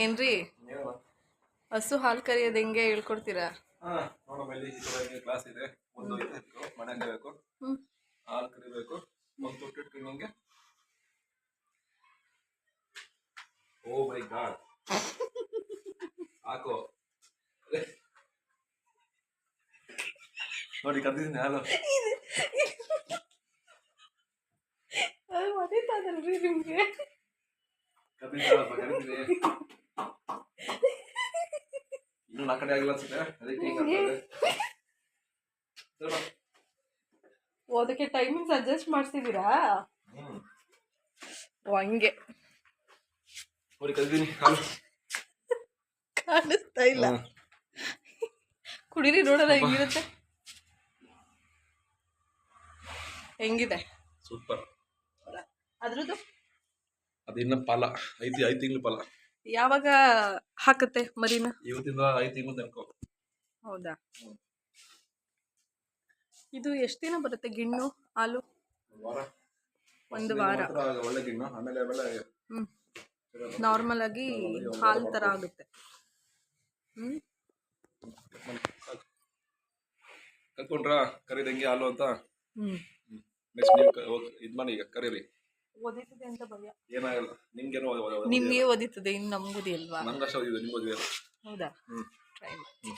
ಏನ್ರಿ ಹಸು ಹಾಲು ಕರಿಯೋದು ಹೆಂಗೆ ಹೇಳ್ಕೊಡ್ತೀರಾ? ನೋಡಮ್ಮ ಇಲ್ಲಿ ಕ್ಲಾಸ್ ಇದೆ. ಒಂದು ಮನೆ ಕರಿಬೇಕು, ಹಾಲು ಕರಿಬೇಕು, ಒಂದು ತುಟ್ಟಿಟ್ಟು ನಿಂಗೆ. ಓ ಮೈ ಗಾಡ್, ಹಾಕೋ ನೋಡಿ ಕದ್ದಿದ್ದೀನಿ ಹಾಲು. ಮದೀತದಲ್ರಿ ನಿಮ್ಗೆ? ಕದ್ದಿದ್ದಾಳಪ್ಪ, ಕರಿತೀನಿ. ಇನ್ನು ಆ ಕಡೆ ಆಗಿಲ್ಲ ಅನ್ಸುತ್ತೆ, ಅದಕ್ಕೆ ಓದಕ್ಕೆ ಟೈಮಿಂಗ್ಸ್ ಅಡ್ಜಸ್ಟ್ ಮಾಡ್ತಿದ್ದೀರಾ? ಓ ಹಂಗೆ ನೋಡಿ ಕದ್ದಿದ್ದೀನಿ ಹಾಲು. ಕಾಣಿಸ್ತಾ ಇಲ್ಲ, ಕುಡೀರಿ ನೋಡೋಣ ಹೆಂಗಿರುತ್ತೆ. ಹೆಂಗಿದೆ? ಸೂಪರ್. ಅದ್ರದ್ದು ಅದಿನ್ನ ಪಾಲ 5 ತಿಂಗಳು ಪಾಲ. ಯಾವಾಗ ಹಾಕತ್ತೆ ಮರಿನ? ಇವತ್ತಿಂದ 5 ತಿಂಗಳು ತನಕ. ಹೌದಾ? ಇದು ಎಷ್ಟು ದಿನ ಬರುತ್ತೆ ಗಿಣ್ಣು ಹಾಲು? ಒಂದು ವಾರ. ಒಳ್ಳೆ ಗಿಣ್ಣು, ಆಮೇಲೆ ನಾರ್ಮಲ್ ಆಗಿ ಹಾಲು ತರ ಆಗುತ್ತೆ. ಕಲ್ತ್ಕೊಂಡ್ರ ಕರೀದಂಗೆ ಹಾಲು ಅಂತ. ನೆಕ್ಸ್ಟ್ ನೀವು ಇದ್ ಮಾಡಿ, ಈಗ ಕರೀರಿ. ಓದಿತದೆ ಅಂತ ಭಯ. ಏನಾಗಲ್ಲ, ನಿಮ್ಗೇನೋ ನಿಮ್ಗೆ ಓದಿತದೆ, ಇನ್ನು ನಮ್ಗುದಿ ಅಲ್ವಾ? ನಂಗಷ್ಟ ಓದಿದೆ, ನಿಮ್ಗೆ ಓದಿದೆ. ಹೌದಾ? ಟ್ರೈ ಮಾಡಿ.